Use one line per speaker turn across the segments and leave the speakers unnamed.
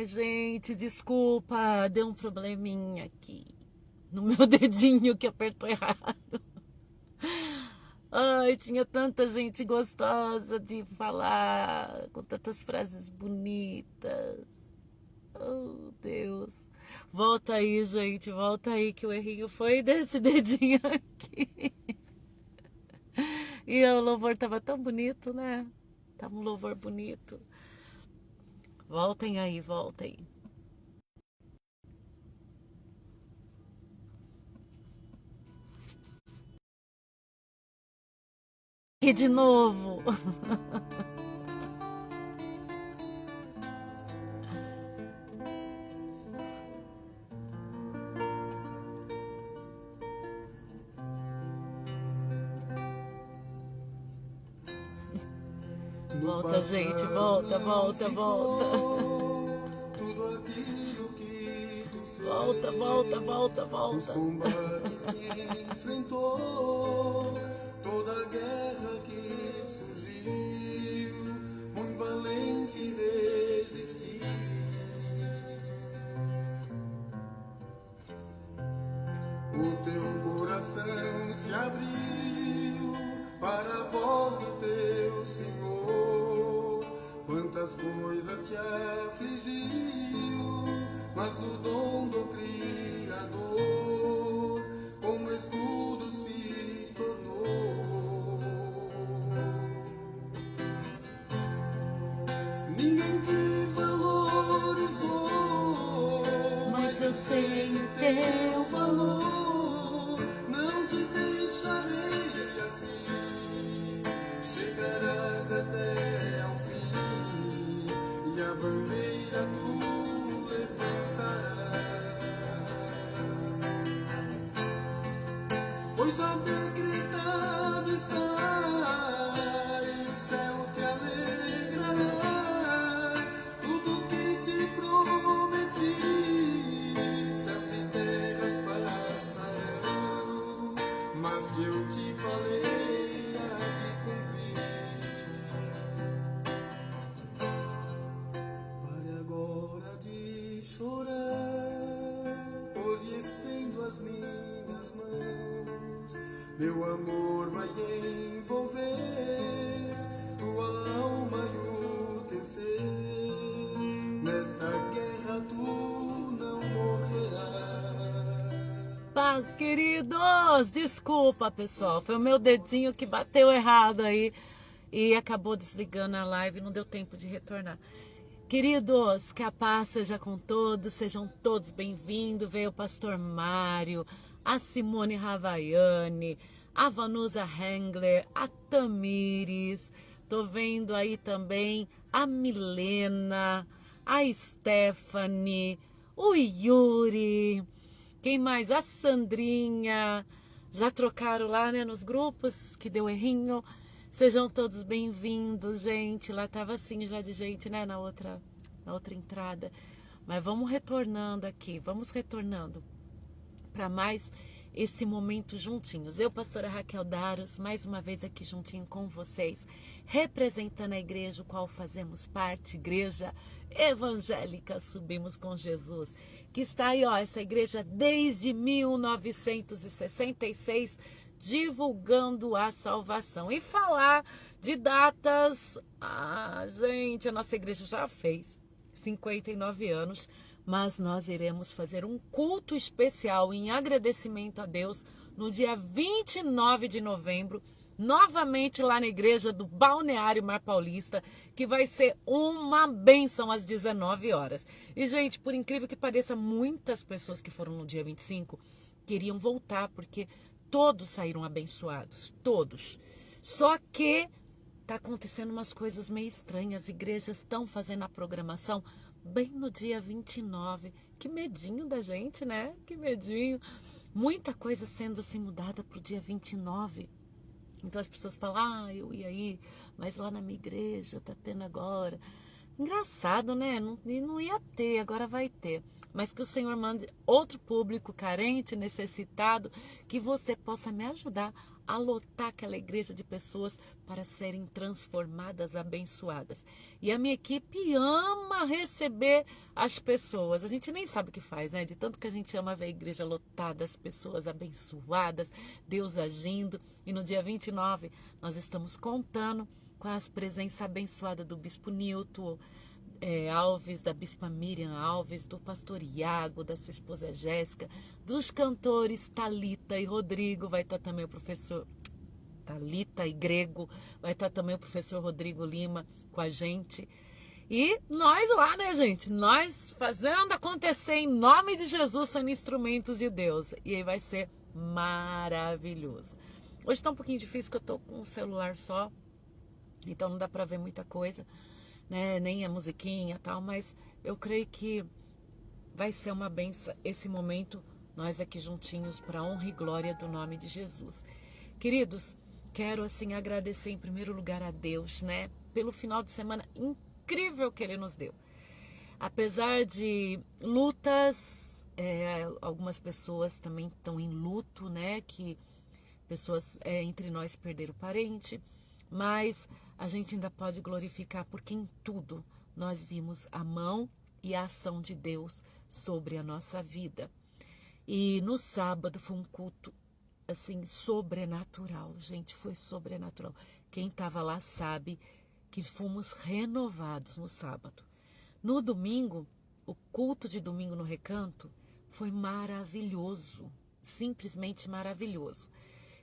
Ai, gente, desculpa, deu um probleminha aqui no meu dedinho que apertou errado. Ai, tinha tanta gente gostosa de falar, com tantas frases bonitas. Oh, Deus. Volta aí, gente, volta aí que o errinho foi desse dedinho aqui. E o louvor tava tão bonito, né? Tava um louvor bonito. Voltem aí, voltem. Aqui de novo. Volta, gente, volta, volta, volta.
Tudo aquilo que tu fez,
volta, volta, volta, volta.
os combates que enfrentou, toda a guerra que surgiu, muito valente resistiu. O teu coração se abriu para a voz do teu Senhor. Quantas coisas te afligiu, mas o dom do Criador como escudo se tornou. Ninguém te valorizou,
mas eu sei o teu
valor. Não te deixarei assim, chegarás até ao fim, e a bandeira tu levantarás, pois a decretado está, e o céu se alegrará. Tudo que te prometi, céus e terras passarão, mas que eu te falei há de cumprir. Pare agora de chorar, hoje estendo as minhas mãos. Meu amor vai envolver tua alma e o teu ser. Nesta guerra tu não morrerás.
Paz, queridos! Desculpa, pessoal. Foi o meu dedinho que bateu errado aí e acabou desligando a live. Não deu tempo de retornar. Queridos, que a paz seja com todos. Sejam todos bem-vindos. Veio o pastor Mário, a Simone Ravaiani, a Vanusa Hengler, a Tamires. Tô vendo aí também a Milena, a Stephanie, o Yuri. Quem mais? A Sandrinha. Já trocaram lá, né, nos grupos que deu errinho. Sejam todos bem-vindos, gente. Lá tava assim já de gente, né, na outra entrada. Mas vamos retornando aqui, vamos retornando para mais esse momento juntinhos. Eu, pastora Raquel Daros, mais uma vez aqui juntinho com vocês, representando a igreja, o qual fazemos parte, Igreja Evangélica Subimos com Jesus, que está aí, ó, essa igreja desde 1966, divulgando a salvação. E falar de datas, gente, a nossa igreja já fez 59 anos, mas nós iremos fazer um culto especial em agradecimento a Deus no dia 29 de novembro, novamente lá na igreja do Balneário Mar Paulista, que vai ser uma bênção às 19 horas. E, gente, por incrível que pareça, muitas pessoas que foram no dia 25 queriam voltar, porque todos saíram abençoados, todos. Só que tá acontecendo umas coisas meio estranhas. As igrejas estão fazendo a programação bem no dia 29. Que medinho da gente, né? Que medinho. Muita coisa sendo assim mudada pro dia 29. Então as pessoas falam, eu ia aí, mas lá na minha igreja tá tendo agora. Engraçado, né? Não ia ter, agora vai ter. Mas que o Senhor mande outro público carente, necessitado, que você possa me ajudar a lotar aquela igreja de pessoas para serem transformadas, abençoadas. E a minha equipe ama receber as pessoas. A gente nem sabe o que faz, né? De tanto que a gente ama ver a igreja lotada, as pessoas abençoadas, Deus agindo. E no dia 29 nós estamos contando com a presença abençoada do Bispo Nilton Alves, da Bispa Miriam Alves, do pastor Iago, da sua esposa Jéssica, dos cantores Thalita e Rodrigo, vai estar também o professor Thalita e Grego, vai estar também o professor Rodrigo Lima com a gente. E nós lá, né, gente? Nós fazendo acontecer em nome de Jesus, sendo instrumentos de Deus. E aí vai ser maravilhoso. Hoje está um pouquinho difícil, que eu tô com um celular só, então não dá para ver muita coisa, né? Nem a musiquinha e tal, mas eu creio que vai ser uma benção esse momento, nós aqui juntinhos, para honra e glória do nome de Jesus. Queridos, quero assim agradecer em primeiro lugar a Deus, né? Pelo final de semana incrível que Ele nos deu. Apesar de lutas, algumas pessoas também estão em luto, né? Que pessoas entre nós perderam parente, mas a gente ainda pode glorificar, porque em tudo nós vimos a mão e a ação de Deus sobre a nossa vida. E no sábado foi um culto assim sobrenatural, gente, foi sobrenatural. Quem estava lá sabe que fomos renovados no sábado. No domingo, o culto de domingo no Recanto foi maravilhoso, simplesmente maravilhoso.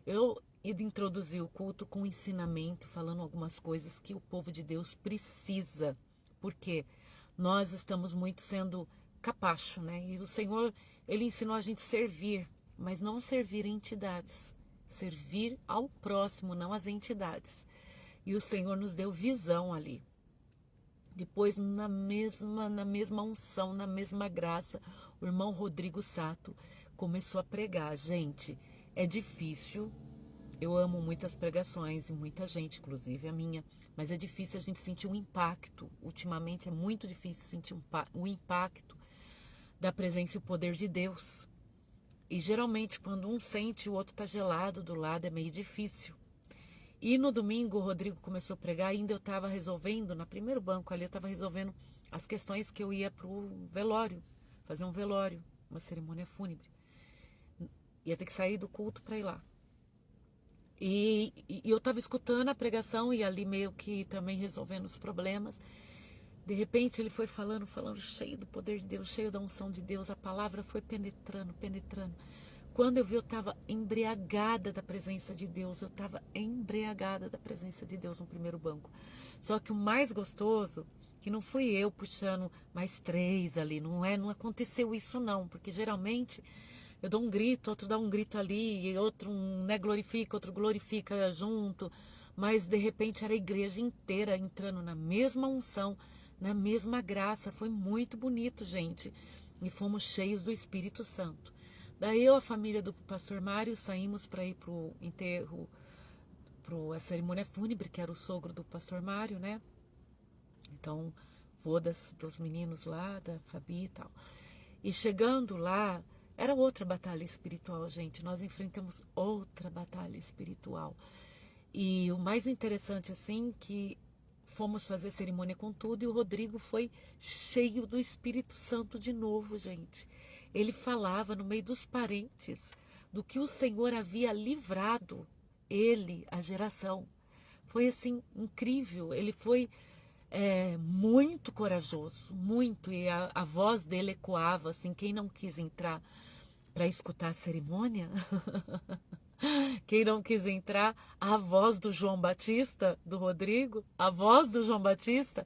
Eu introduzi o culto com ensinamento, falando algumas coisas que o povo de Deus precisa, porque nós estamos muito sendo capacho, né? E o Senhor, Ele ensinou a gente servir, mas não servir a entidades, servir ao próximo, não às entidades. E o Senhor nos deu visão ali. Depois, na mesma unção, na mesma graça, o irmão Rodrigo Sato começou a pregar. Gente, é difícil. Eu amo muitas pregações e muita gente, inclusive a minha, mas é difícil a gente sentir um impacto. Ultimamente é muito difícil sentir o impacto da presença e o poder de Deus. E geralmente quando um sente, o outro está gelado do lado, é meio difícil. E no domingo o Rodrigo começou a pregar, ainda eu estava resolvendo, no primeiro banco ali, eu estava resolvendo as questões que eu ia para o velório, fazer um velório, uma cerimônia fúnebre. Ia ter que sair do culto para ir lá. E eu estava escutando a pregação e ali meio que também resolvendo os problemas. De repente ele foi falando, cheio do poder de Deus, cheio da unção de Deus. A palavra foi penetrando. Quando eu vi, eu estava embriagada da presença de Deus. Eu estava embriagada da presença de Deus no primeiro banco. Só que o mais gostoso, que não fui eu puxando mais 3 ali, não aconteceu isso não, porque geralmente eu dou um grito, outro dá um grito ali, e outro glorifica, outro glorifica junto. Mas de repente era a igreja inteira entrando na mesma unção, na mesma graça. Foi muito bonito, gente. E fomos cheios do Espírito Santo. Daí eu, a família do pastor Mário, saímos para ir para o enterro, para a cerimônia fúnebre, que era o sogro do pastor Mário, né? Então, vô dos meninos lá, da Fabi e tal. E chegando lá, era outra batalha espiritual, gente. Nós enfrentamos outra batalha espiritual. E o mais interessante, assim, que fomos fazer cerimônia com tudo e o Rodrigo foi cheio do Espírito Santo de novo, gente. Ele falava no meio dos parentes do que o Senhor havia livrado ele, a geração. Foi, assim, incrível. Ele foi muito corajoso, muito. E a voz dele ecoava, assim, quem não quis entrar para escutar a cerimônia, quem não quis entrar, a voz do João Batista, do Rodrigo, a voz do João Batista,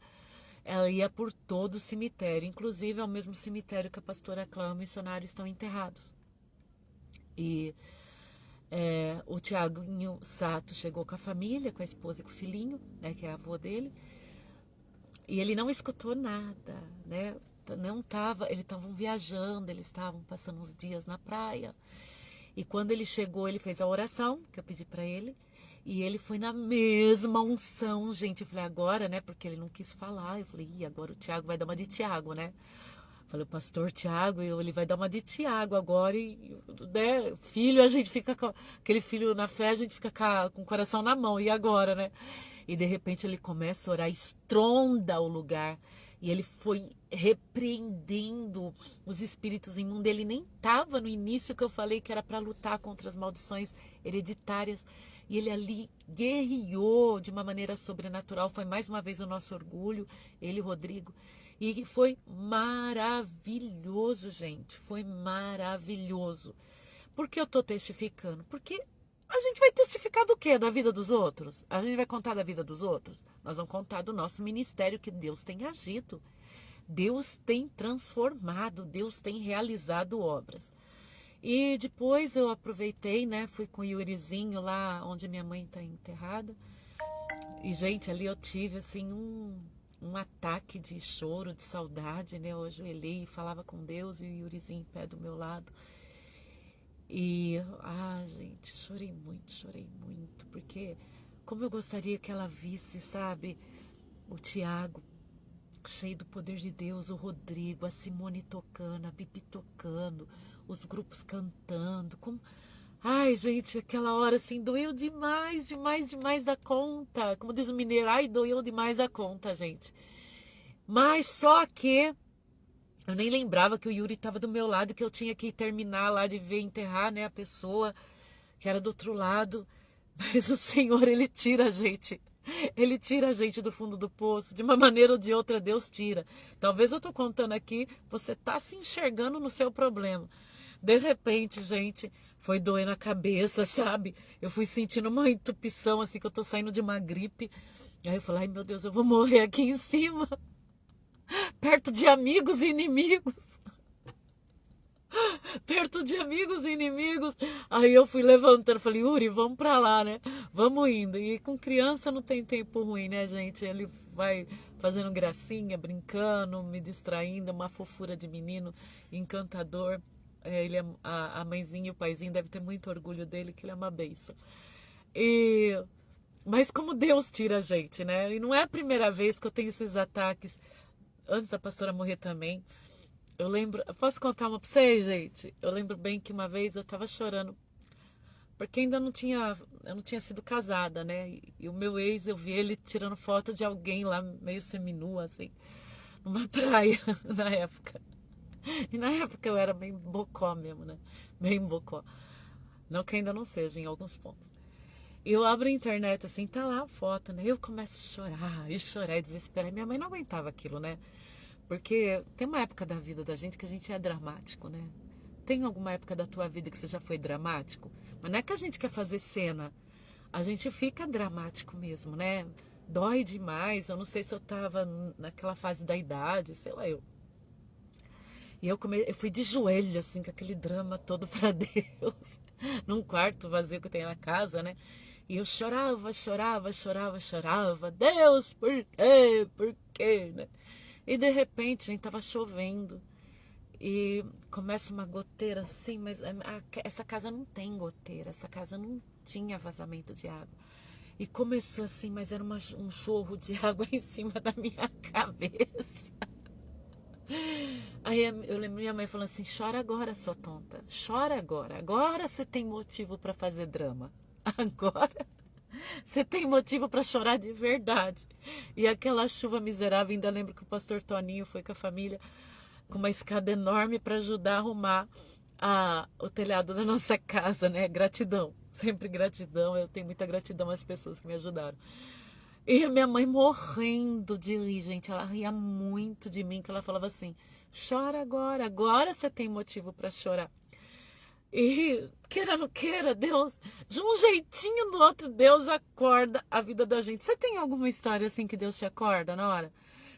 ela ia por todo o cemitério, inclusive é o mesmo cemitério que a pastora Clã e o missionário estão enterrados. E o Tiaguinho Sato chegou com a família, com a esposa e com o filhinho, né, que é a avó dele, e ele não escutou nada, né? Eles estavam viajando, eles estavam passando uns dias na praia. E quando ele chegou, ele fez a oração que eu pedi para ele. E ele foi na mesma unção, gente. Eu falei, agora, né? Porque ele não quis falar. Eu falei, agora o Tiago vai dar uma de Tiago, né? Falei, o pastor Tiago, ele vai dar uma de Tiago agora, e, né, filho, a gente fica com aquele filho na fé, a gente fica com o coração na mão, e agora, né? E de repente ele começa a orar, estronda o lugar, e ele foi repreendendo os espíritos imundos. Ele nem estava no início que eu falei que era para lutar contra as maldições hereditárias, e ele ali guerreou de uma maneira sobrenatural. Foi mais uma vez o nosso orgulho, ele e o Rodrigo. E foi maravilhoso, gente. Foi maravilhoso. Por que eu estou testificando? Porque a gente vai testificar do quê? Da vida dos outros? A gente vai contar da vida dos outros? Nós vamos contar do nosso ministério, que Deus tem agido. Deus tem transformado, Deus tem realizado obras. E depois eu aproveitei, né? Fui com o Yurizinho lá onde minha mãe está enterrada. E, gente, ali eu tive, assim, um ataque de choro, de saudade, né? Eu ajoelhei e falava com Deus e o Yurizinho em pé do meu lado. E, gente, chorei muito, porque como eu gostaria que ela visse, sabe, o Tiago cheio do poder de Deus, o Rodrigo, a Simone tocando, a Bibi tocando, os grupos cantando, como... Ai, gente, aquela hora assim, doeu demais da conta. Como diz o mineiro, ai, doeu demais da conta, gente. Mas só que eu nem lembrava que o Yuri estava do meu lado, que eu tinha que terminar lá de ver enterrar, né, a pessoa que era do outro lado. Mas o Senhor, Ele tira a gente. Ele tira a gente do fundo do poço. De uma maneira ou de outra, Deus tira. Talvez eu tô contando aqui, você tá se enxergando no seu problema. De repente, gente, foi doendo a cabeça, sabe? Eu fui sentindo uma entupição, assim, que eu tô saindo de uma gripe. Aí eu falei, ai meu Deus, eu vou morrer aqui em cima. Perto de amigos e inimigos. Perto de amigos e inimigos. Aí eu fui levantando, falei, Yuri, vamos pra lá, né? Vamos indo. E com criança não tem tempo ruim, né, gente? Ele vai fazendo gracinha, brincando, me distraindo, uma fofura de menino, encantador. Ele é, a mãezinha e o paizinho devem ter muito orgulho dele, que ele é uma bênção. Mas como Deus tira a gente, né? E não é a primeira vez que eu tenho esses ataques. Antes da pastora morrer também. Eu lembro, posso contar uma pra vocês, gente? Eu lembro bem que uma vez eu tava chorando, porque ainda eu não tinha sido casada, né? E o meu ex, eu vi ele tirando foto de alguém lá, meio seminua, assim, numa praia, na época. E na época eu era bem bocó mesmo, né? Bem bocó. Não que ainda não seja, em alguns pontos. E eu abro a internet, assim, tá lá a foto, né? Eu começo a chorar e desesperar. E minha mãe não aguentava aquilo, né? Porque tem uma época da vida da gente que a gente é dramático, né? Tem alguma época da tua vida que você já foi dramático? Mas não é que a gente quer fazer cena. A gente fica dramático mesmo, né? Dói demais. Eu não sei se eu tava naquela fase da idade, sei lá eu. E eu fui de joelho, assim, com aquele drama todo pra Deus. Num quarto vazio que tem na casa, né? E eu chorava. Deus, por quê? Por quê, né? E de repente, gente, tava chovendo. E começa uma goteira assim, mas essa casa não tem goteira. Essa casa não tinha vazamento de água. E começou assim, mas era um jorro de água em cima da minha cabeça. Aí eu lembro minha mãe falando assim, chora agora, sua tonta. Chora agora. Agora você tem motivo para fazer drama. Agora você tem motivo para chorar de verdade. E aquela chuva miserável, ainda lembro que o pastor Toninho foi com a família com uma escada enorme para ajudar a arrumar o telhado da nossa casa, né? Gratidão, sempre gratidão. Eu tenho muita gratidão às pessoas que me ajudaram. E a minha mãe morrendo de rir, gente. Ela ria muito de mim, que ela falava assim, chora agora, agora você tem motivo para chorar. E queira ou não queira, Deus, de um jeitinho do outro, Deus acorda a vida da gente. Você tem alguma história assim que Deus te acorda na hora?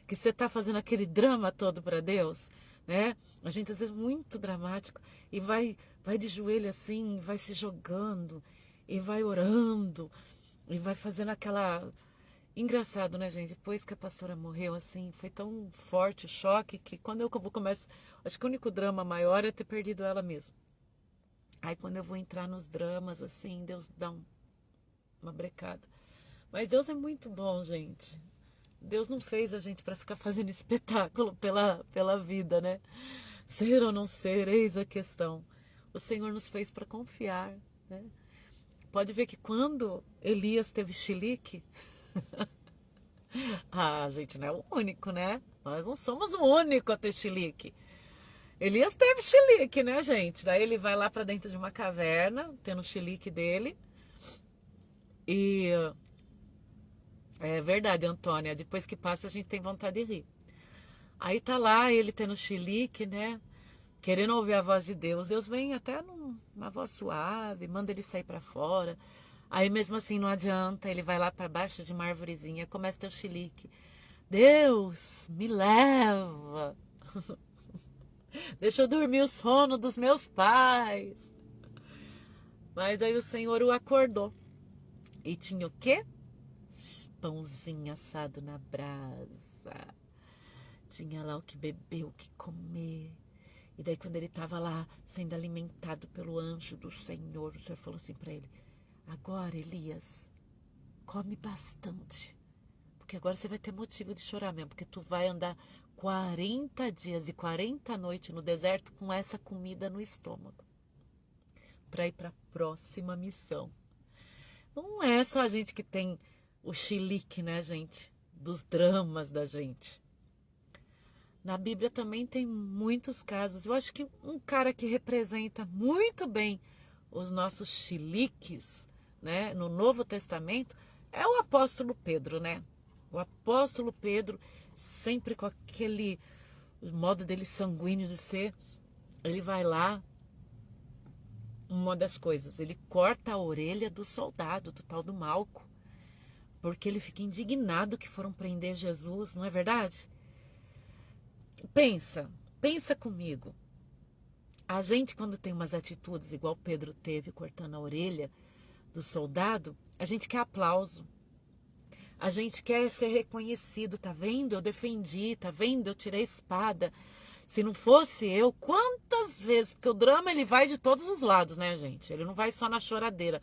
Que você tá fazendo aquele drama todo para Deus, né? A gente às vezes muito dramático e vai de joelho assim, vai se jogando e vai orando e vai fazendo aquela... Engraçado, né, gente? Depois que a pastora morreu, assim, foi tão forte o choque que quando eu começo... Acho que o único drama maior é ter perdido ela mesmo. Aí quando eu vou entrar nos dramas, assim, Deus dá uma brecada. Mas Deus é muito bom, gente. Deus não fez a gente para ficar fazendo espetáculo pela vida, né? Ser ou não ser, eis a questão. O Senhor nos fez para confiar, né? Pode ver que quando Elias teve chilique, a gente não é o único, né? Nós não somos o único a ter chilique. Elias teve chilique, né, gente? Daí ele vai lá para dentro de uma caverna, tendo o chilique dele. E é verdade, Antônia, depois que passa a gente tem vontade de rir. Aí tá lá ele tendo chilique, né? Querendo ouvir a voz de Deus. Deus vem até numa voz suave, manda ele sair para fora. Aí mesmo assim não adianta, ele vai lá para baixo de uma arvorezinha, começa a ter o chilique. Deus, me leva. Deixa eu dormir o sono dos meus pais. Mas aí o Senhor o acordou. E tinha o quê? Pãozinho assado na brasa. Tinha lá o que beber, o que comer. E daí quando ele estava lá sendo alimentado pelo anjo do Senhor, o Senhor falou assim para ele: agora, Elias, come bastante. Porque agora você vai ter motivo de chorar mesmo. Porque tu vai andar 40 dias e 40 noites no deserto com essa comida no estômago. Para ir para a próxima missão. Não é só a gente que tem o chilique, né, gente? Dos dramas da gente. Na Bíblia também tem muitos casos. Eu acho que um cara que representa muito bem os nossos chiliques, né, no Novo Testamento, é o apóstolo Pedro, né? O apóstolo Pedro, sempre com aquele modo dele sanguíneo de ser, ele vai lá, uma das coisas, ele corta a orelha do soldado, do tal do Malco, porque ele fica indignado que foram prender Jesus, não é verdade? Pensa comigo. A gente, quando tem umas atitudes igual Pedro teve, cortando a orelha do soldado, a gente quer aplauso. A gente quer ser reconhecido, tá vendo? Eu defendi, tá vendo? Eu tirei a espada. Se não fosse eu, quantas vezes? Porque o drama, ele vai de todos os lados, né, gente? Ele não vai só na choradeira.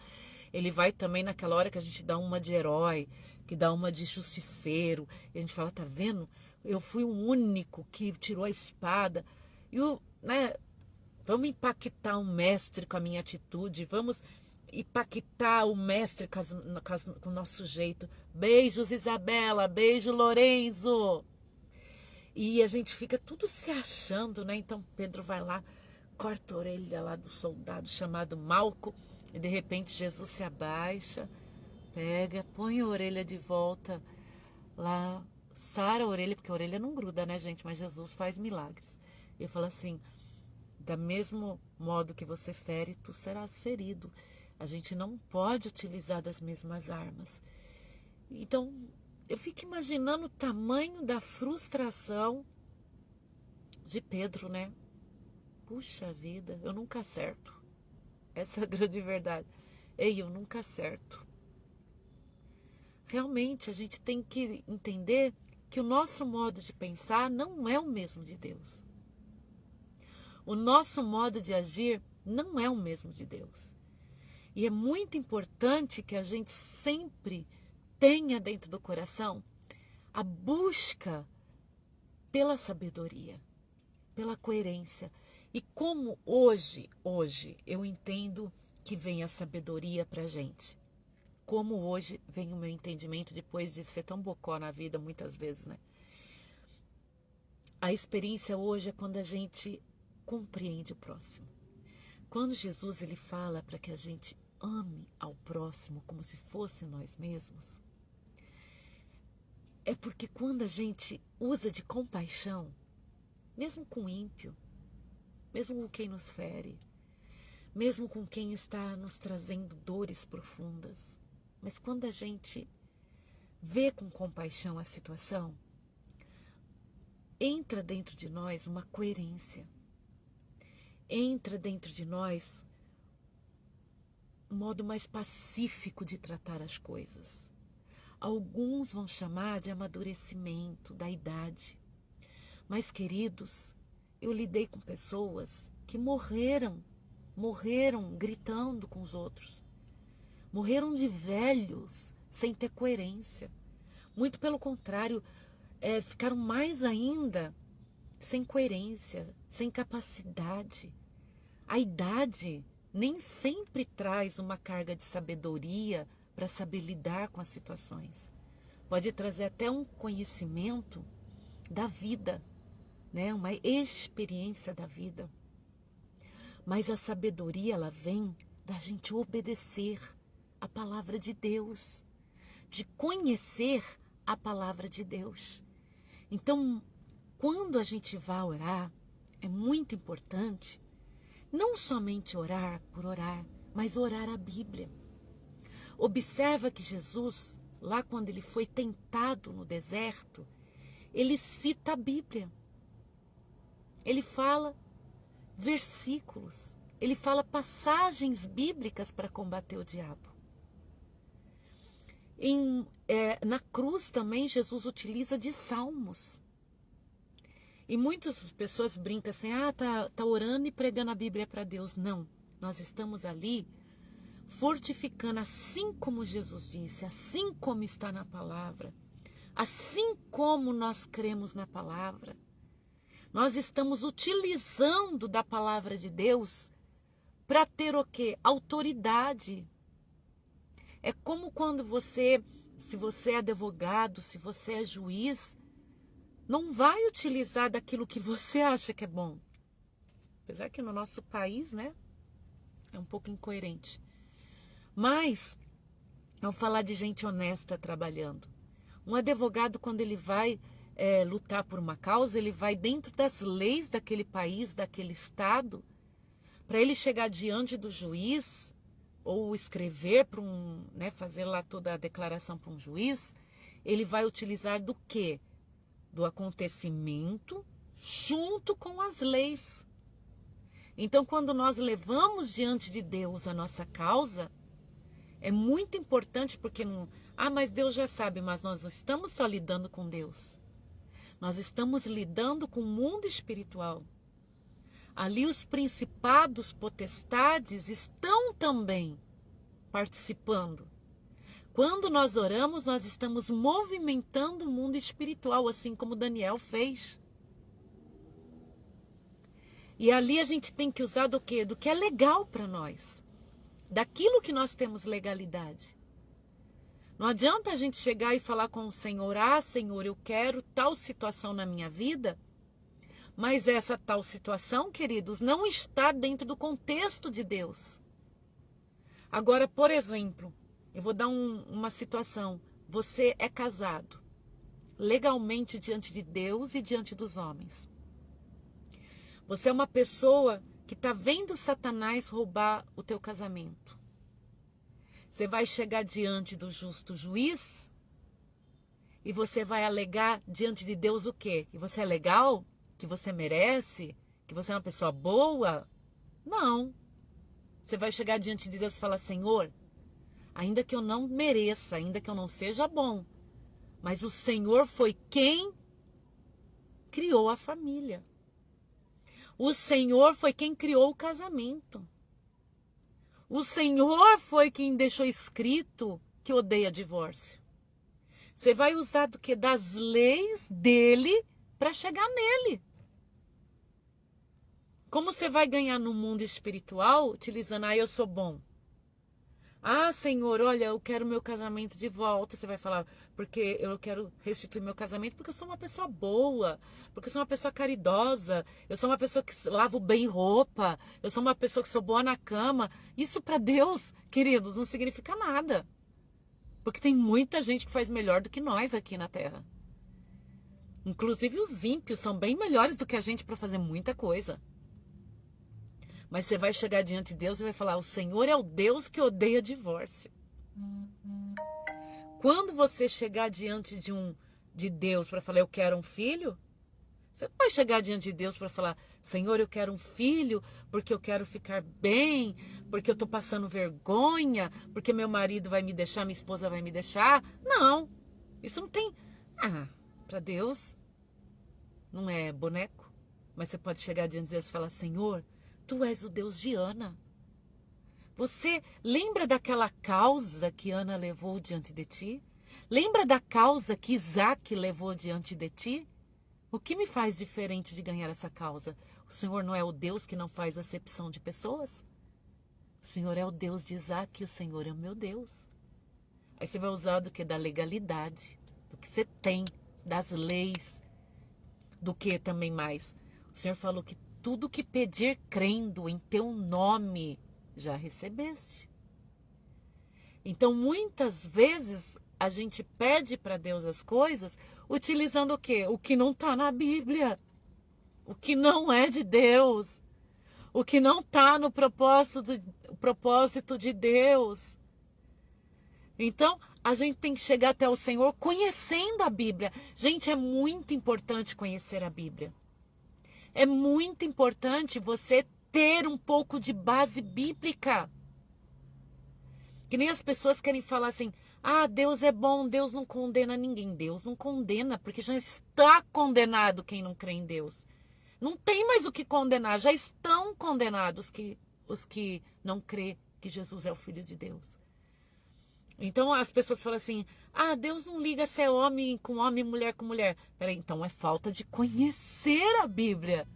Ele vai também naquela hora que a gente dá uma de herói, que dá uma de justiceiro. E a gente fala, tá vendo? Eu fui o único que tirou a espada. E né, vamos impactar o mestre com a minha atitude. Vamos impactar o mestre com o nosso jeito. Beijos, Isabela. Beijo, Lorenzo. E a gente fica tudo se achando, né? Então Pedro vai lá, corta a orelha lá do soldado chamado Malco. E de repente Jesus se abaixa, pega, põe a orelha de volta lá, sara a orelha, porque a orelha não gruda, né, gente? Mas Jesus faz milagres. Ele fala assim: da mesmo modo que você fere, tu serás ferido. A gente não pode utilizar das mesmas armas. Então, eu fico imaginando o tamanho da frustração de Pedro, né? Puxa vida, eu nunca acerto. Essa é a grande verdade. Ei, eu nunca acerto. Realmente, a gente tem que entender que o nosso modo de pensar não é o mesmo de Deus. O nosso modo de agir não é o mesmo de Deus. E é muito importante que a gente sempre tenha dentro do coração a busca pela sabedoria, pela coerência. E como hoje eu entendo que vem a sabedoria pra gente. Como hoje vem o meu entendimento depois de ser tão bocó na vida muitas vezes, né? A experiência hoje é quando a gente compreende o próximo. Quando Jesus ele fala para que a gente ame ao próximo como se fosse nós mesmos, é porque quando a gente usa de compaixão, mesmo com o ímpio, mesmo com quem nos fere, mesmo com quem está nos trazendo dores profundas, mas quando a gente vê com compaixão a situação, entra dentro de nós uma coerência, entra dentro de nós um modo mais pacífico de tratar as coisas. Alguns vão chamar de amadurecimento da idade. Mas, queridos, eu lidei com pessoas que morreram gritando com os outros. Morreram de velhos, sem ter coerência. Muito pelo contrário, ficaram mais ainda sem coerência, sem capacidade. A idade nem sempre traz uma carga de sabedoria para saber lidar com as situações. Pode trazer até um conhecimento da vida, né? Uma experiência da vida. Mas a sabedoria, ela vem da gente obedecer a palavra de Deus, de conhecer a palavra de Deus. Então, quando a gente vai orar, é muito importante não somente orar por orar, mas orar a Bíblia. Observa que Jesus, lá quando ele foi tentado no deserto, ele cita a Bíblia. Ele fala versículos, ele fala passagens bíblicas para combater o diabo. Na cruz também Jesus utiliza de salmos. E muitas pessoas brincam assim, tá orando e pregando a Bíblia para Deus. Não, nós estamos ali fortificando, assim como Jesus disse, assim como está na palavra, assim como nós cremos na palavra. Nós estamos utilizando da palavra de Deus para ter o quê? Autoridade. É como quando se você é advogado, se você é juiz, não vai utilizar daquilo que você acha que é bom. Apesar que no nosso país, né, é um pouco incoerente. Mas, ao falar de gente honesta trabalhando, um advogado, quando ele vai lutar por uma causa, ele vai dentro das leis daquele país, daquele estado, para ele chegar diante do juiz, ou escrever para fazer lá toda a declaração para um juiz, ele vai utilizar do quê? Do acontecimento junto com as leis. Então, quando nós levamos diante de Deus a nossa causa, é muito importante porque mas Deus já sabe, mas nós não estamos só lidando com Deus. Nós estamos lidando com o mundo espiritual. Ali os principados, potestades estão também participando. Quando nós oramos, nós estamos movimentando o mundo espiritual, assim como Daniel fez. E ali a gente tem que usar do quê? Do que é legal para nós. Daquilo que nós temos legalidade. Não adianta a gente chegar e falar com o Senhor, Senhor, eu quero tal situação na minha vida, mas essa tal situação, queridos, não está dentro do contexto de Deus. Agora, por exemplo, eu vou dar uma situação. Você é casado, legalmente diante de Deus e diante dos homens. Você é uma pessoa que está vendo Satanás roubar o teu casamento. Você vai chegar diante do justo juiz e você vai alegar diante de Deus o quê? Que você é legal? Que você merece? Que você é uma pessoa boa? Não. Você vai chegar diante de Deus e falar, Senhor, ainda que eu não mereça, ainda que eu não seja bom, mas o Senhor foi quem criou a família. O Senhor foi quem criou o casamento. O Senhor foi quem deixou escrito que odeia divórcio. Você vai usar do que? Das leis dele para chegar nele. Como você vai ganhar no mundo espiritual utilizando, eu sou bom. Senhor, olha, eu quero meu casamento de volta. Você vai falar, porque eu quero restituir meu casamento porque eu sou uma pessoa boa, porque eu sou uma pessoa caridosa, eu sou uma pessoa que lavo bem roupa, eu sou uma pessoa que sou boa na cama. Isso para Deus, queridos, não significa nada. Porque tem muita gente que faz melhor do que nós aqui na Terra. Inclusive os ímpios são bem melhores do que a gente para fazer muita coisa. Mas você vai chegar diante de Deus e vai falar, o Senhor é o Deus que odeia divórcio. Quando você chegar diante de Deus para falar, eu quero um filho, você não vai chegar diante de Deus para falar, Senhor, eu quero um filho porque eu quero ficar bem, porque eu estou passando vergonha, porque meu marido vai me deixar, minha esposa vai me deixar. Não, isso não tem... para Deus não é boneco. Mas você pode chegar diante de Deus e falar, Senhor, Tu és o Deus de Ana. Você lembra daquela causa que Ana levou diante de ti? Lembra da causa que Isaac levou diante de ti? O que me faz diferente de ganhar essa causa? O Senhor não é o Deus que não faz acepção de pessoas? O Senhor é o Deus de Isaac e o Senhor é o meu Deus. Aí você vai usar do que? Da legalidade, do que você tem, das leis, do que também mais. O Senhor falou que tudo que pedir crendo em teu nome já recebeste. Então, muitas vezes, a gente pede para Deus as coisas utilizando o quê? O que não está na Bíblia. O que não é de Deus. O que não está no propósito de Deus. Então, a gente tem que chegar até o Senhor conhecendo a Bíblia. Gente, é muito importante conhecer a Bíblia. É muito importante você ter um pouco de base bíblica. Que nem as pessoas querem falar assim, ah, Deus é bom, Deus não condena ninguém. Deus não condena, porque já está condenado quem não crê em Deus. Não tem mais o que condenar, já estão condenados os que não crê que Jesus é o Filho de Deus. Então as pessoas falam assim, ah, Deus não liga se é homem com homem, mulher com mulher. Peraí, então é falta de conhecer a Bíblia.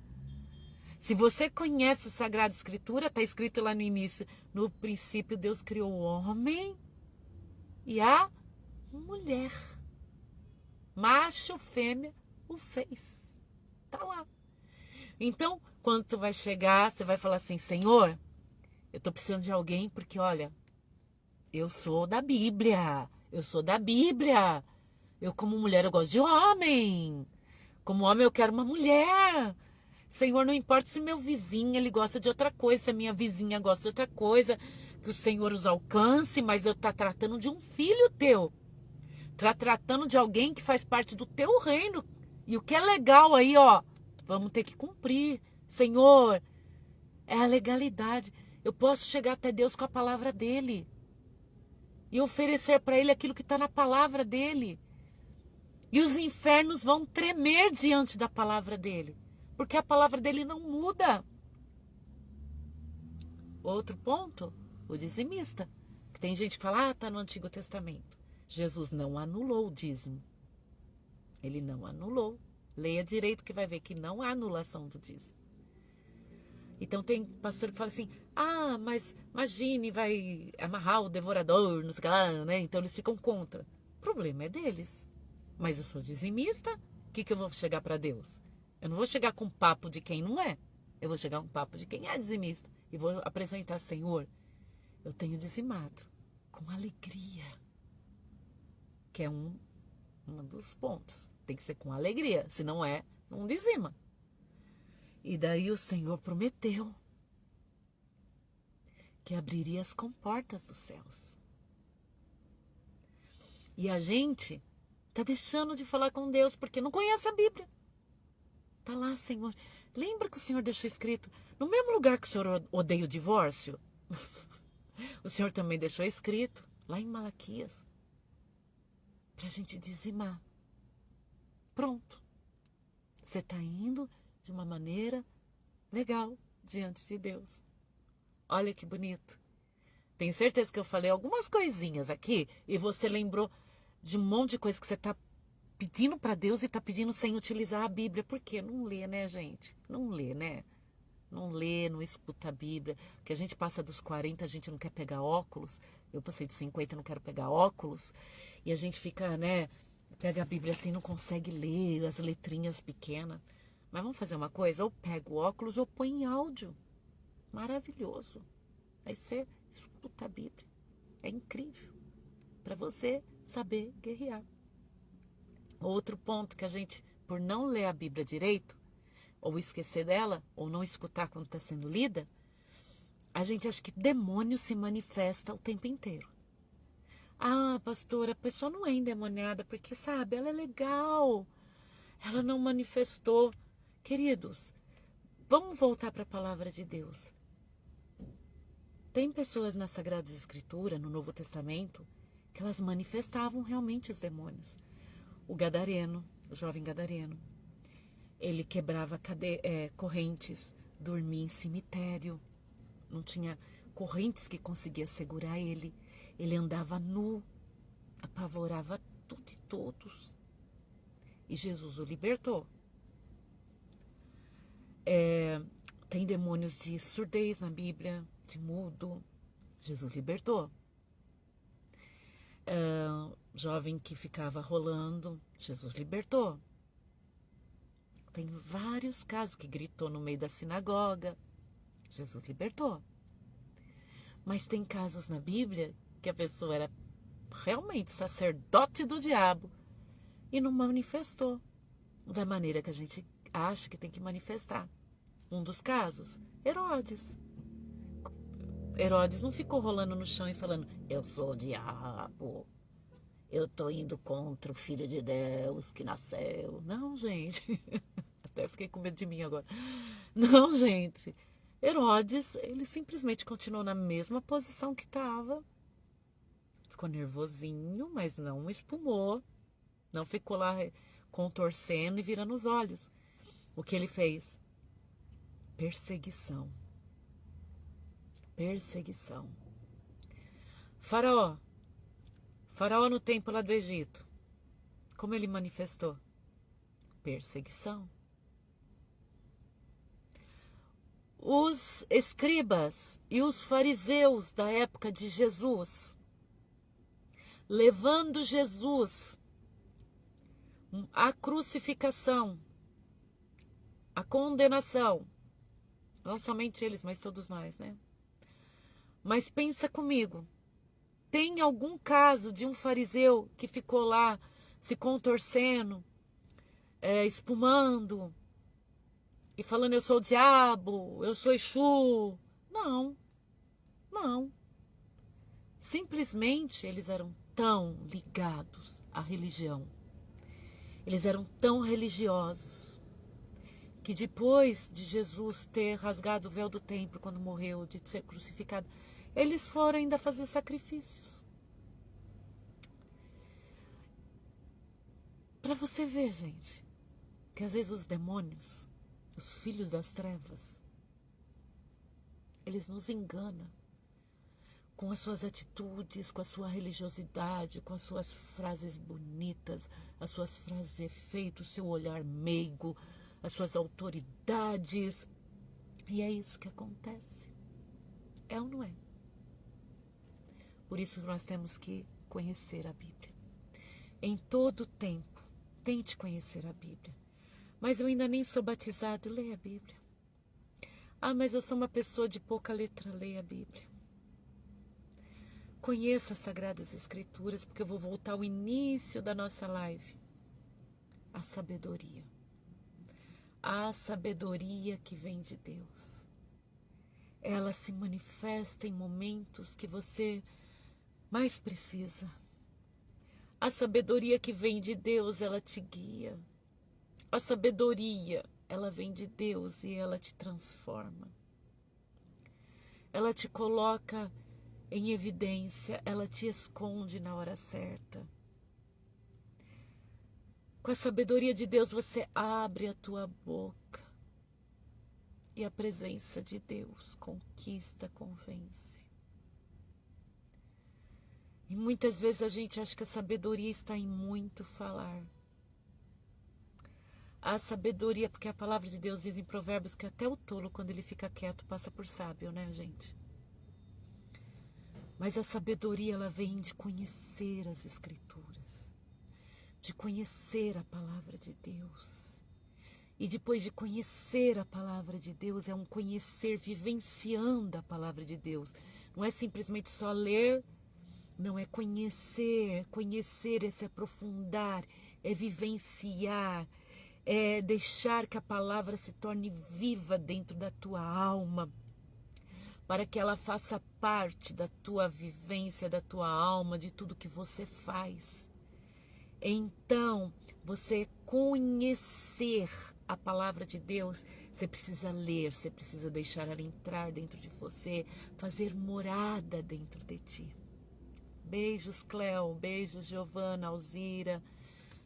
Se você conhece a Sagrada Escritura, está escrito lá no início, no princípio Deus criou o homem e a mulher. Macho, fêmea, o fez. Está lá. Então, quando tu vai chegar, você vai falar assim, Senhor, eu estou precisando de alguém porque, olha, eu sou da Bíblia. Eu sou da Bíblia. Eu, como mulher, eu gosto de homem. Como homem, eu quero uma mulher. Senhor, não importa se meu vizinho ele gosta de outra coisa, se a minha vizinha gosta de outra coisa, que o Senhor os alcance, mas eu estou tratando de um filho teu. Está tratando de alguém que faz parte do teu reino. E o que é legal aí, ó, vamos ter que cumprir. Senhor, é a legalidade. Eu posso chegar até Deus com a palavra dele. E oferecer para ele aquilo que está na palavra dele. E os infernos vão tremer diante da palavra dele. Porque a palavra dele não muda. Outro ponto, o dizimista. Que tem gente que fala, está no Antigo Testamento. Jesus não anulou o dízimo. Ele não anulou. Leia direito que vai ver que não há anulação do dízimo. Então tem pastor que fala assim, ah, mas imagine, vai amarrar o devorador, não sei o que lá, né? Então eles ficam contra. O problema é deles. Mas eu sou dizimista, o que eu vou chegar para Deus? Eu não vou chegar com papo de quem não é. Eu vou chegar com papo de quem é dizimista. E vou apresentar, Senhor, eu tenho dizimado com alegria. Que é um dos pontos. Tem que ser com alegria. Se não é, não dizima. E daí o Senhor prometeu que abriria as comportas dos céus. E a gente está deixando de falar com Deus porque não conhece a Bíblia. Está lá, Senhor. Lembra que o Senhor deixou escrito, no mesmo lugar que o Senhor odeia o divórcio, o Senhor também deixou escrito, lá em Malaquias, para a gente dizimar. Pronto. Você está indo de uma maneira legal diante de Deus. Olha que bonito. Tenho certeza que eu falei algumas coisinhas aqui e você lembrou de um monte de coisa que você está pedindo para Deus e está pedindo sem utilizar a Bíblia. Por quê? Não lê, né, gente? Não lê, né? Não lê, não escuta a Bíblia. Porque a gente passa dos 40, a gente não quer pegar óculos. Eu passei dos 50, não quero pegar óculos. E a gente fica, né? Pega a Bíblia assim, não consegue ler as letrinhas pequenas. Mas vamos fazer uma coisa? Ou pega o óculos ou põe em áudio. Maravilhoso. Aí você escuta a Bíblia. É incrível. Para você saber guerrear. Outro ponto que a gente, por não ler a Bíblia direito, ou esquecer dela, ou não escutar quando está sendo lida, a gente acha que demônio se manifesta o tempo inteiro. Ah, pastora, a pessoa não é endemoniada porque, sabe, ela é legal. Ela não manifestou. Queridos, vamos voltar para a palavra de Deus. Tem pessoas nas Sagradas Escrituras, no Novo Testamento, que elas manifestavam realmente os demônios. O gadareno, o jovem gadareno, ele quebrava correntes, dormia em cemitério, não tinha correntes que conseguia segurar ele. Ele andava nu, apavorava tudo e todos. E Jesus o libertou. Tem demônios de surdez na Bíblia, de mudo. Jesus libertou. Jovem que ficava rolando, Jesus libertou. Tem vários casos que gritou no meio da sinagoga, Jesus libertou. Mas tem casos na Bíblia que a pessoa era realmente sacerdote do diabo e não manifestou da maneira que a gente acha que tem que manifestar. Um dos casos, Herodes. Herodes não ficou rolando no chão e falando, eu sou o diabo, eu tô indo contra o Filho de Deus que nasceu. Não, gente. Até fiquei com medo de mim agora. Não, gente. Herodes, ele simplesmente continuou na mesma posição que estava. Ficou nervosinho, mas não espumou. Não ficou lá contorcendo e virando os olhos. O que ele fez? Perseguição. Perseguição. Faraó no tempo lá do Egito, como ele manifestou? Perseguição. Os escribas e os fariseus da época de Jesus, levando Jesus à crucificação, à condenação, não somente eles, mas todos nós, né? Mas pensa comigo, tem algum caso de um fariseu que ficou lá se contorcendo, espumando e falando eu sou o diabo, eu sou Exu? Não, não. Simplesmente eles eram tão ligados à religião, eles eram tão religiosos, que depois de Jesus ter rasgado o véu do templo quando morreu, de ser crucificado, eles foram ainda fazer sacrifícios. Para você ver, gente, que às vezes os demônios, os filhos das trevas, eles nos enganam com as suas atitudes, com a sua religiosidade, com as suas frases bonitas, as suas frases de efeito, o seu olhar meigo, as suas autoridades. E é isso que acontece. É ou não é? Por isso nós temos que conhecer a Bíblia. Em todo tempo, tente conhecer a Bíblia. Mas eu ainda nem sou batizado, leia a Bíblia. Ah, mas eu sou uma pessoa de pouca letra, leia a Bíblia. Conheça as Sagradas Escrituras, porque eu vou voltar ao início da nossa live. A sabedoria. A sabedoria que vem de Deus. Ela se manifesta em momentos que você mais precisa. A sabedoria que vem de Deus, ela te guia. A sabedoria, ela vem de Deus e ela te transforma. Ela te coloca em evidência, ela te esconde na hora certa. Com a sabedoria de Deus, você abre a tua boca. E a presença de Deus conquista, convence. E muitas vezes a gente acha que a sabedoria está em muito falar. A sabedoria, porque a palavra de Deus diz em Provérbios que até o tolo, quando ele fica quieto, passa por sábio, né, gente? Mas a sabedoria, ela vem de conhecer as Escrituras, de conhecer a palavra de Deus. E depois de conhecer a palavra de Deus, é um conhecer vivenciando a palavra de Deus. Não é simplesmente só ler, não é conhecer. Conhecer é se aprofundar, é vivenciar, é deixar que a palavra se torne viva dentro da tua alma, para que ela faça parte da tua vivência, da tua alma, de tudo que você faz. Então, você conhecer a palavra de Deus, você precisa ler, você precisa deixar ela entrar dentro de você, fazer morada dentro de ti. Beijos, Cleo, beijos, Giovana, Alzira,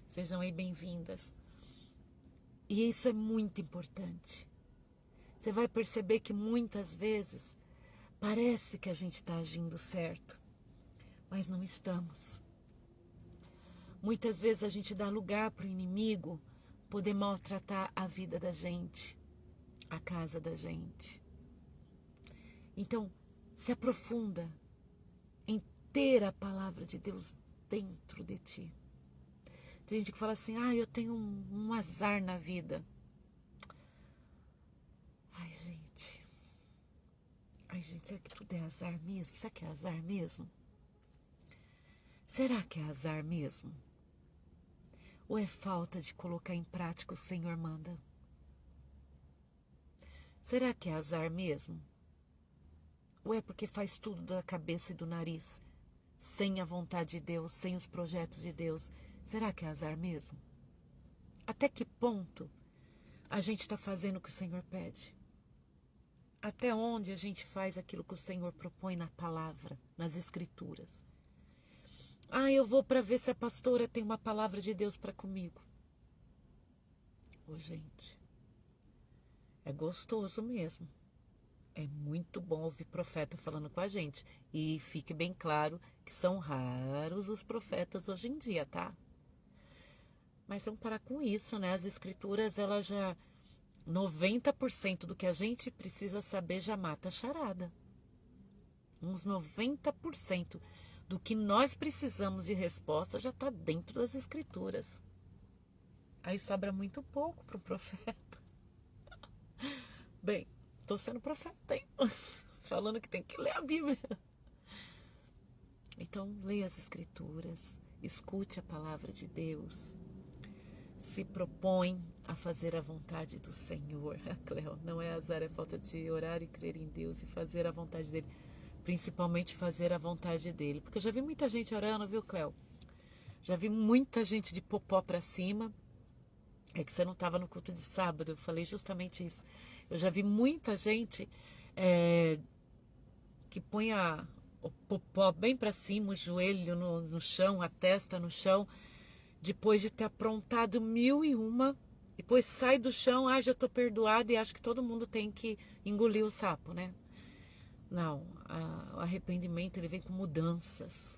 sejam aí bem-vindas. E isso é muito importante. Você vai perceber que muitas vezes parece que a gente está agindo certo, mas não estamos. Muitas vezes a gente dá lugar para o inimigo poder maltratar a vida da gente, a casa da gente. Então, se aprofunda em ter a palavra de Deus dentro de ti. Tem gente que fala assim, eu tenho um azar na vida. Ai, gente, será que tudo é azar mesmo? Será que é azar mesmo? Será que é azar mesmo? Ou é falta de colocar em prática o Senhor manda? Será que é azar mesmo? Ou é porque faz tudo da cabeça e do nariz, sem a vontade de Deus, sem os projetos de Deus? Será que é azar mesmo? Até que ponto a gente está fazendo o que o Senhor pede? Até onde a gente faz aquilo que o Senhor propõe na palavra, nas escrituras? Eu vou para ver se a pastora tem uma palavra de Deus para comigo. Gente, é gostoso mesmo. É muito bom ouvir profeta falando com a gente. E fique bem claro que são raros os profetas hoje em dia, tá? Mas vamos parar com isso, né? As escrituras, elas já... 90% do que a gente precisa saber já mata a charada. Uns 90% do que nós precisamos de resposta já está dentro das escrituras. Aí sobra muito pouco para o profeta. Bem, estou sendo profeta, hein? Falando que tem que ler a Bíblia. Então, leia as escrituras, escute a palavra de Deus, se propõe a fazer a vontade do Senhor. Cleo, não é azar, é falta de orar e crer em Deus e fazer a vontade dele. Principalmente fazer a vontade dele. Porque eu já vi muita gente orando, viu, Cleo? Já vi muita gente de popó pra cima. É que você não estava no culto de sábado, eu falei justamente isso. Eu já vi muita gente que põe o popó bem pra cima, o joelho no chão, a testa no chão, depois de ter aprontado 1001, depois sai do chão, já tô perdoado e acho que todo mundo tem que engolir o sapo, né? Não, o arrependimento ele vem com mudanças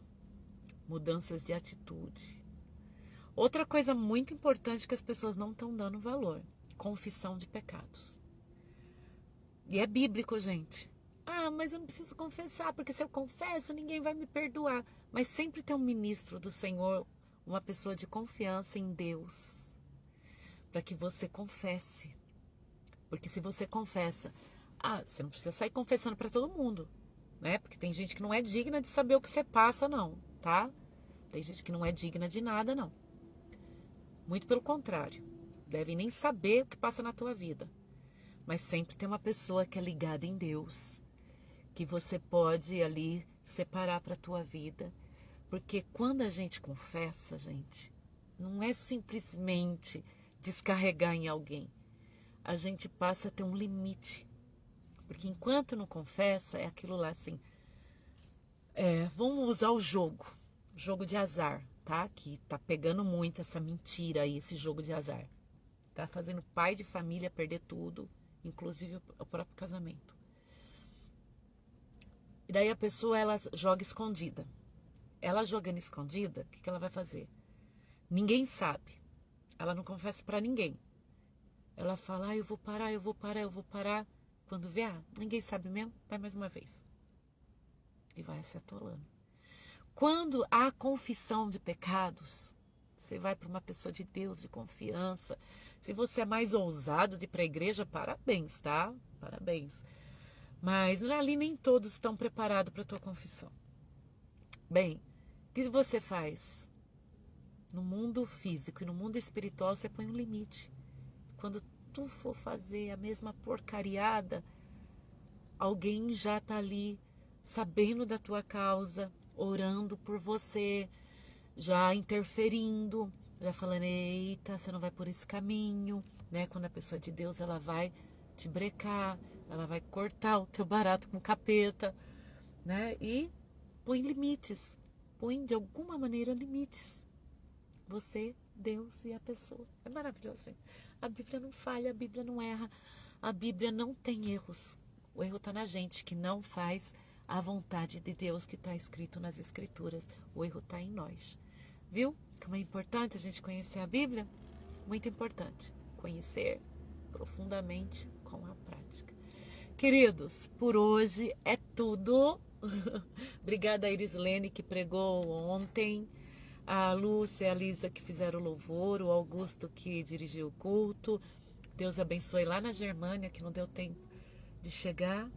de atitude. Outra coisa muito importante que as pessoas não estão dando valor, confissão de pecados. E é bíblico, gente. Mas eu não preciso confessar, porque se eu confesso, ninguém vai me perdoar. Mas sempre tem um ministro do Senhor, uma pessoa de confiança em Deus, para que você confesse. Porque se você confessa, você não precisa sair confessando para todo mundo, né? Porque tem gente que não é digna de saber o que você passa, não, tá? Tem gente que não é digna de nada, não. Muito pelo contrário, deve nem saber o que passa na tua vida. Mas sempre tem uma pessoa que é ligada em Deus, que você pode ali separar para a tua vida. Porque quando a gente confessa, gente, não é simplesmente descarregar em alguém. A gente passa a ter um limite. Porque enquanto não confessa, é aquilo lá assim. Vamos usar o jogo de azar, tá? Que tá pegando muito essa mentira aí, esse jogo de azar. Tá fazendo pai de família perder tudo, inclusive o próprio casamento. E daí a pessoa, ela joga escondida. Ela jogando escondida, o que ela vai fazer? Ninguém sabe. Ela não confessa pra ninguém. Ela fala, eu vou parar. Quando vê, ninguém sabe mesmo, vai mais uma vez. E vai se atolando. Quando há confissão de pecados, você vai para uma pessoa de Deus, de confiança. Se você é mais ousado de ir para a igreja, parabéns, tá? Parabéns. Mas ali nem todos estão preparados para a tua confissão. Bem, o que você faz? No mundo físico e no mundo espiritual, você põe um limite. Quando tu for fazer a mesma porcariada, alguém já está ali, sabendo da tua causa, orando por você, já interferindo, já falando, eita, você não vai por esse caminho, né? Quando a pessoa é de Deus, ela vai te brecar, ela vai cortar o teu barato com capeta, né? E põe limites, põe de alguma maneira limites. Você, Deus e a pessoa. É maravilhoso, gente. A Bíblia não falha, a Bíblia não erra, a Bíblia não tem erros. O erro está na gente que não faz a vontade de Deus que está escrito nas Escrituras. O erro está em nós, viu? Como é importante a gente conhecer a Bíblia? Muito importante. Conhecer profundamente com a prática. Queridos, por hoje é tudo. Obrigada a Irislene que pregou ontem, a Lúcia e a Lisa que fizeram o louvor, o Augusto que dirigiu o culto. Deus abençoe lá na Germânia, que não deu tempo de chegar.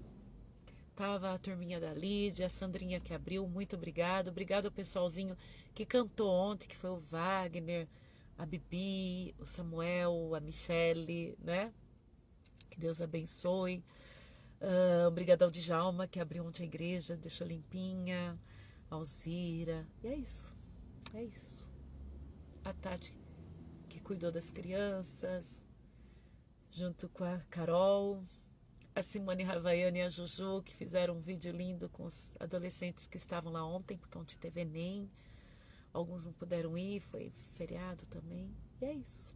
Tava a turminha da Lídia, a Sandrinha que abriu, muito obrigado. Obrigado ao pessoalzinho que cantou ontem, que foi o Wagner, a Bibi, o Samuel, a Michele, né? Que Deus abençoe. Obrigado ao Djalma, que abriu ontem a igreja, deixou limpinha. A Alzira. E é isso. É isso. A Tati, que cuidou das crianças, junto com a Carol. A Simone Ravaiani e a Juju, que fizeram um vídeo lindo com os adolescentes que estavam lá ontem, porque ontem teve Enem. Alguns não puderam ir, foi feriado também. E é isso.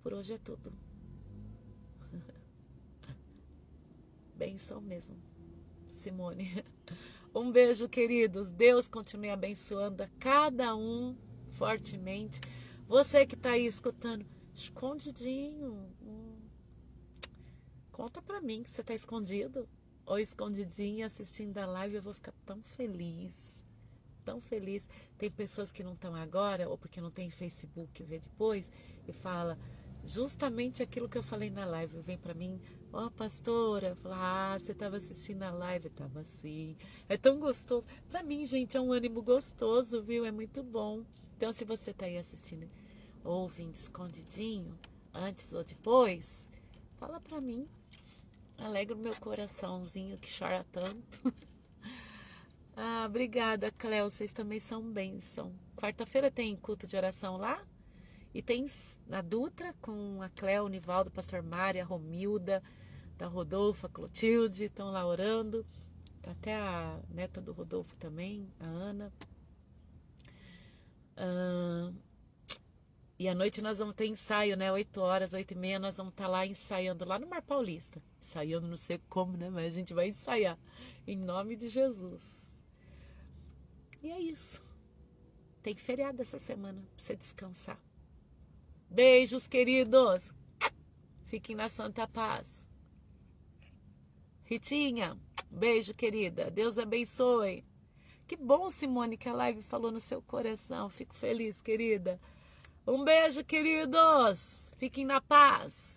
Por hoje é tudo. Benção mesmo, Simone. Um beijo, queridos. Deus continue abençoando a cada um fortemente. Você que está aí escutando, escondidinho. Conta pra mim que você tá escondido ou escondidinha assistindo a live. Eu vou ficar tão feliz. Tão feliz. Tem pessoas que não estão agora, ou porque não tem Facebook, vê depois, e fala justamente aquilo que eu falei na live. Vem pra mim, ó, pastora, fala, você estava assistindo a live? Tava assim. É tão gostoso. Pra mim, gente, é um ânimo gostoso, viu? É muito bom. Então, se você tá aí assistindo, ouvindo escondidinho, antes ou depois, fala pra mim. Alegra o meu coraçãozinho que chora tanto. Obrigada, Cléo. Vocês também são bênção. Quarta-feira tem culto de oração lá. E tem na Dutra com a Cléo, o Nivaldo, o pastor Mária, a Romilda, da Rodolfo, a Clotilde. Estão lá orando. Tá até a neta do Rodolfo também, a Ana. E à noite nós vamos ter ensaio, né? 8 horas, 8h30, nós vamos estar lá ensaiando, lá no Mar Paulista. Ensaiando, não sei como, né? Mas a gente vai ensaiar. Em nome de Jesus. E é isso. Tem feriado essa semana pra você descansar. Beijos, queridos. Fiquem na santa paz. Ritinha, beijo, querida. Deus abençoe. Que bom, Simone, que a live falou no seu coração. Fico feliz, querida. Um beijo, queridos. Fiquem na paz.